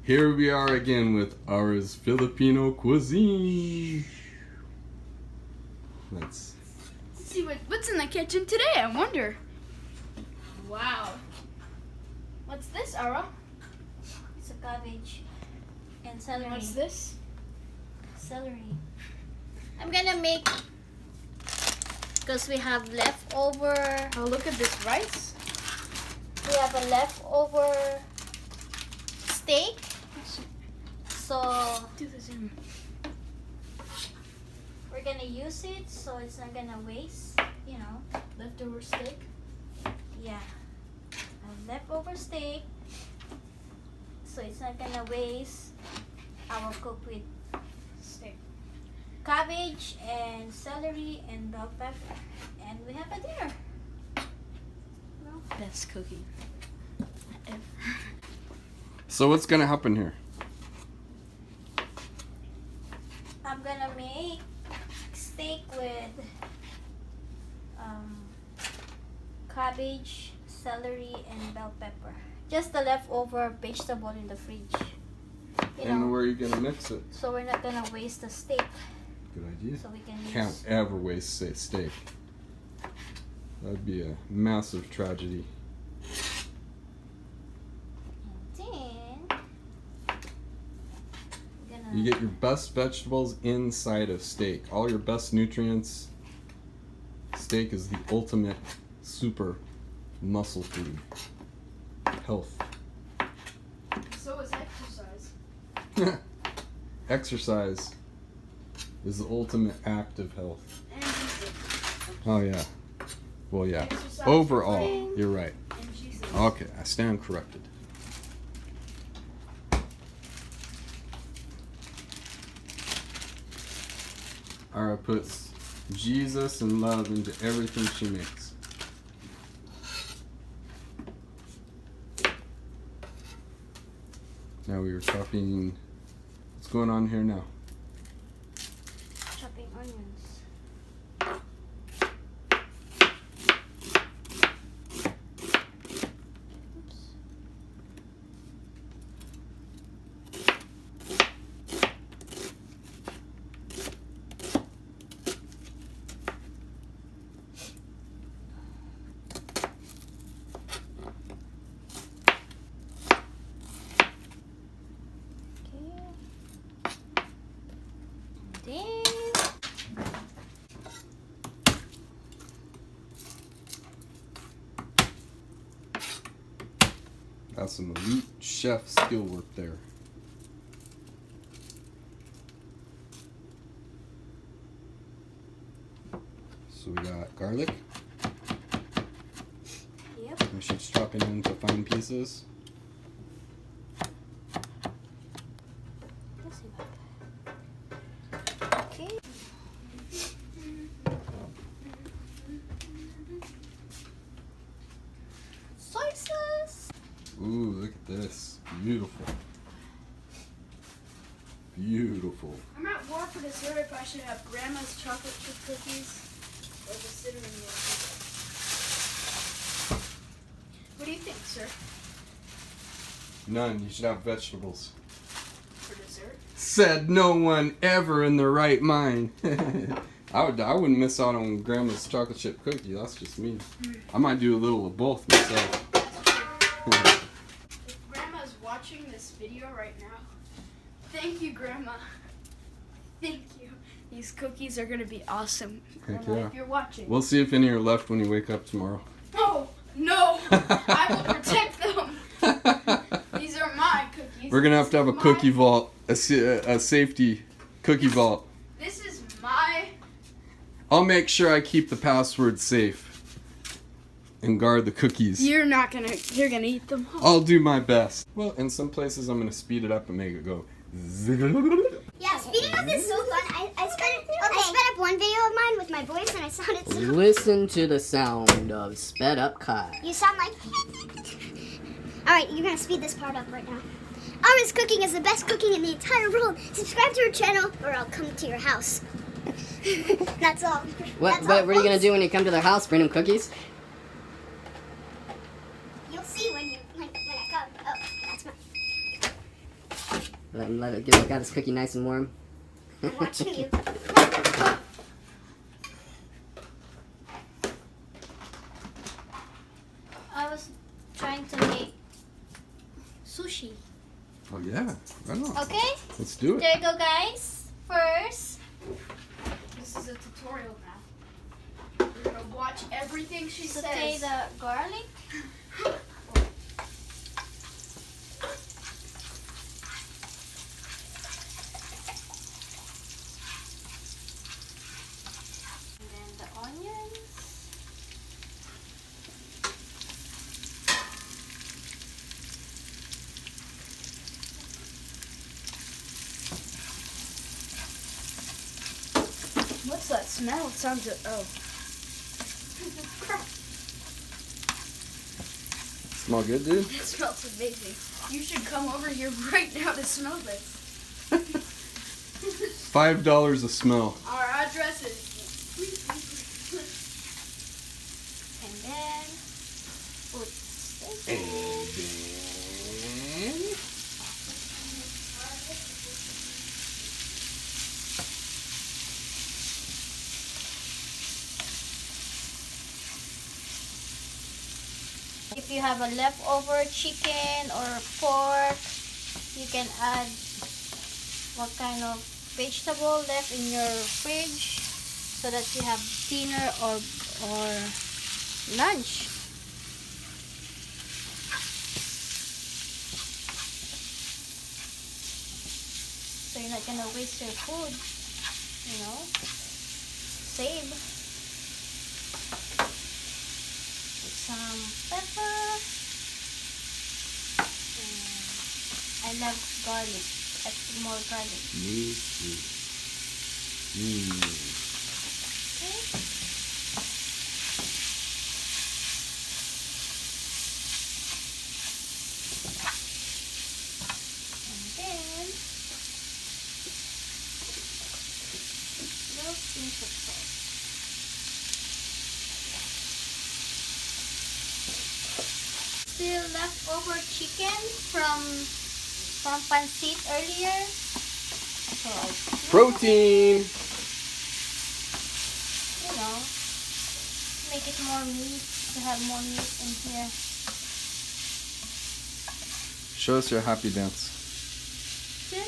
Here we are again with Aura's Filipino cuisine. Let's see what's in the kitchen today, I wonder. Wow. What's this, Aura? It's a cabbage and celery. What's this? Celery. I'm gonna make, because we have leftover. Oh, look at this rice. We have a leftover steak. So Do this in. we're gonna use it so it's not gonna waste, you know. Leftover steak. Yeah. A leftover steak. So it's not gonna waste. I will cook with Steak. cabbage and celery and bell pepper. And we have a dinner. Well, Best cooking. So what's gonna happen here? I'm gonna make steak with cabbage, celery, and bell pepper. Just the leftover vegetable in the fridge. You And know, where are you gonna mix it? so we're not gonna waste the steak. Good idea. So we can Can't use. ever waste steak. That'd be a massive tragedy. And then we're gonna. You get your best vegetables inside of steak. All your best nutrients. Steak is the ultimate super muscle food. Health. So is exercise. Exercise is the ultimate act of health. And Jesus. Oh yeah. Well yeah. Exercise Overall, Ring. you're right. And Jesus. Okay, I stand corrected. Ara puts Jesus and love into everything she makes. Now we were chopping. What's going on here now? Chopping onions. Oops. Okay. That's some elite chef skill work there. So we got garlic, Yep. and she's chopping into fine pieces. Let's see about that. Okay. Soy sauce. Ooh, look at this. Beautiful. Beautiful. I'm at war for dessert if I should have Grandma's chocolate chip cookies or the cinnamon roll cookies. What do you think, sir? None. You should have vegetables. For dessert? Said no one ever in their right mind. I wouldn't miss out on Grandma's chocolate chip cookie. That's just me. I might do a little of both myself. If Grandma's watching this video right now, thank you, Grandma. Thank you. These cookies are gonna be awesome. Heck Grandma, yeah. if you're watching. We'll see if any are left when you wake up tomorrow. Oh, no! I will protect them. These are my cookies. We're gonna have to have a This is cookie my- vault, a safety cookie vault. This is my. I'll make sure I keep the password safe and guard the cookies. You're gonna eat them. I'll do my best. Well, in some places I'm gonna speed it up and make it go. Yeah, speeding up is so fun. I sped up one video of mine with my voice and I sounded so... Listen to the sound of sped up Kai. You sound like... Alright, you're gonna speed this part up right now. Aura's Cooking is the best cooking in the entire world. Subscribe to her channel or I'll come to your house. That's all. What are you gonna do when you come to their house? Bring them cookies? You'll see when I come. Oh, that's my... Let it get got his cookie nice and warm. I'm watching you. I was trying to make sushi. Oh yeah, right on. Okay, Let's do it. there you go, guys. First, This is a tutorial now. We're gonna watch everything she saute says. the garlic. And then the onions. What's that smell? It sounds oh. Smell good, dude? It smells amazing. You should come over here right now to smell this. $5 a smell. Our address is. And then put steak. If you have a leftover chicken or pork, you can add what kind of vegetable left in your fridge so that you have dinner or lunch. So you're not gonna waste your food, you know. Save. Put some pepper. And I love garlic. Let's put more garlic. Me too. Okay. And then little pinch of salt. Still leftover chicken from pancit earlier. So I Protein. you know, make it more meat, to have more meat in here. Show us your happy dance. Okay.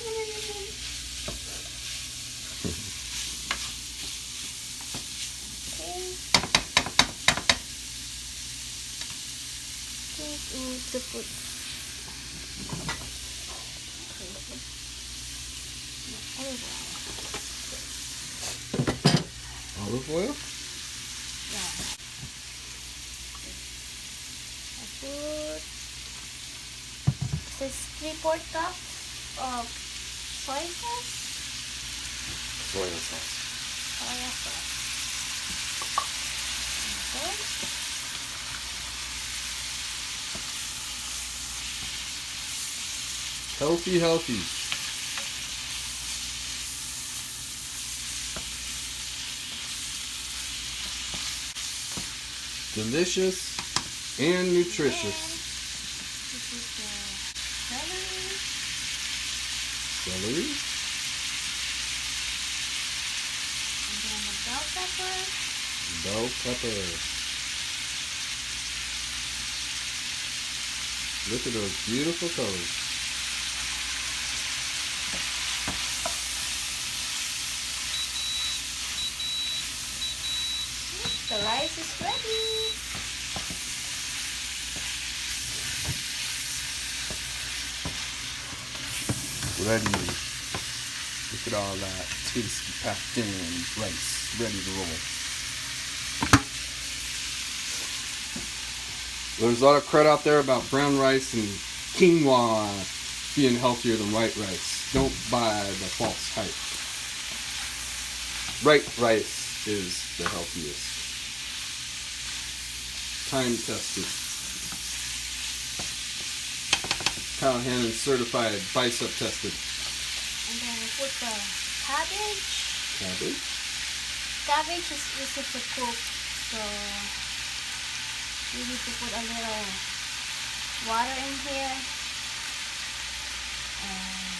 To put Olive oil? Yeah. I put this 3/4 cup of soy sauce. Soy sauce. Soy sauce. Okay. Healthy, healthy. Delicious and nutritious. This is the celery. Celery. And then the bell pepper. Bell pepper. Look at those beautiful colors. The rice is ready. Ready. Look at all that tasty packed in rice ready to roll. There's a lot of crud out there about brown rice and quinoa being healthier than white rice. Don't buy the false hype. White rice is the healthiest. Time tested. Kyle Hannon certified, bicep tested. And then we put the cabbage. Cabbage. Cabbage is easy to cook, so you need to put a little water in here. And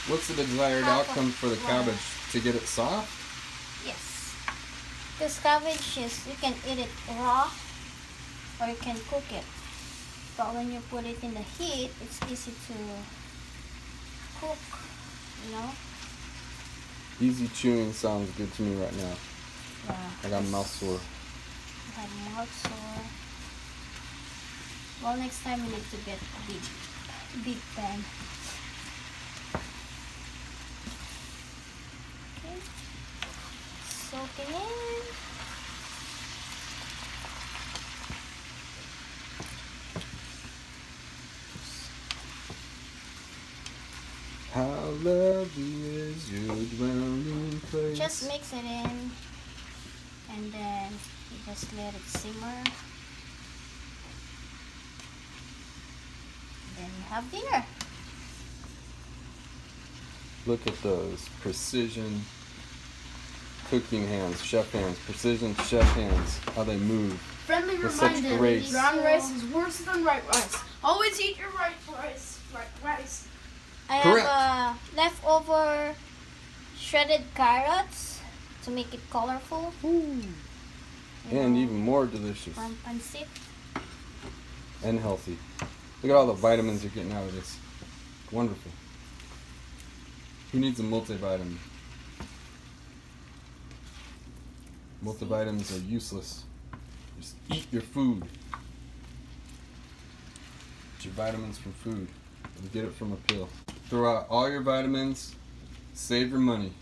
What's the desired half of outcome for the water. cabbage? To get it soft? Yes. This cabbage is, you can eat it raw or you can cook it. But when you put it in the heat, it's easy to cook, you know? Easy chewing sounds good to me right now. Yeah. I got mouth sore. I have mouth sore. Well, next time we need to get a big pan. Okay. Soaking in. How lovely is your dwelling place. Just mix it in, and then you just let it simmer. Then you have dinner. Look at those precision cooking hands, chef hands, precision chef hands, how they move. Friendly With such reminder, grace. brown rice is worse than white rice. Always eat your white rice. White rice. I Correct. have leftover shredded carrots to make it colorful. You And know, even more delicious from pancit. and healthy. Look at all the vitamins you're getting out of this. Wonderful. Who needs a multivitamin? Multivitamins are useless. Just eat your food. Get your vitamins from food. You get it from a pill. Throw out all your vitamins. Save your money.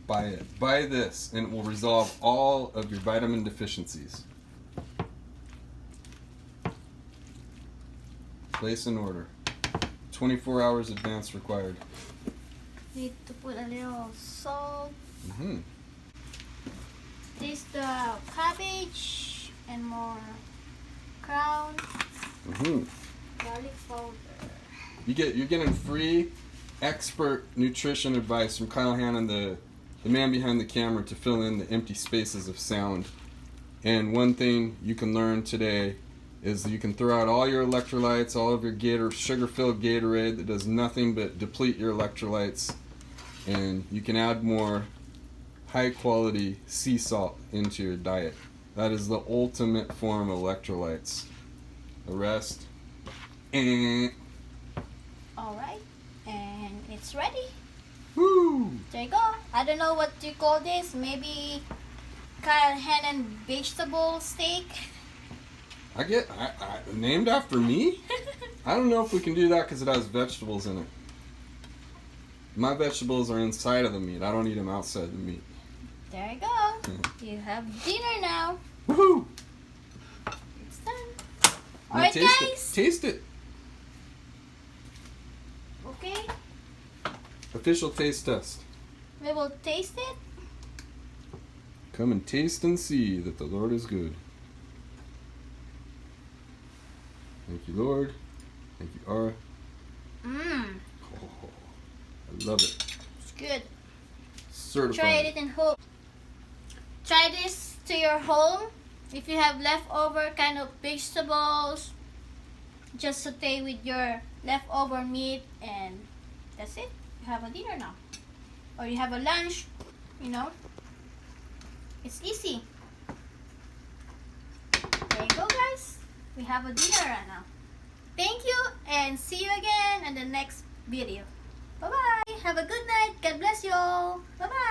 Buy it. Buy this, and it will resolve all of your vitamin deficiencies. Place an order. 24 hours advance required. Need to put a little salt. Mm-hmm. Taste the cabbage and more crown Mm-hmm. garlic powder. You're getting free expert nutrition advice from Kyle Hannon, the man behind the camera, to fill in the empty spaces of sound. And one thing you can learn today is that you can throw out all your electrolytes, all of your sugar-filled Gatorade that does nothing but deplete your electrolytes, and you can add more high-quality sea salt into your diet. That is the ultimate form of electrolytes. The rest, Alright, and it's ready. woo! There you go. I don't know what you call this. Maybe Kyle Hannon vegetable steak. I named after me? I don't know if we can do that because it has vegetables in it. My vegetables are inside of the meat. I don't eat them outside the meat. There you go. You have dinner now. Woohoo! It's done. Now Alright, taste guys. it. Taste it. Okay, Official taste test. we will taste it. Come and taste and see that the Lord is good. Thank you, Lord. Thank you, Ara. Mmm, Oh, I love it. it's good. Certified. Try it in home. Try this to your home. If you have leftover kind of vegetables, just saute with your leftover meat, and that's it. You have a dinner now. Or you have a lunch, you know. It's easy. There you go, guys. We have a dinner right now. Thank you, and see you again in the next video. Bye-bye. Have a good night. God bless you all. Bye-bye.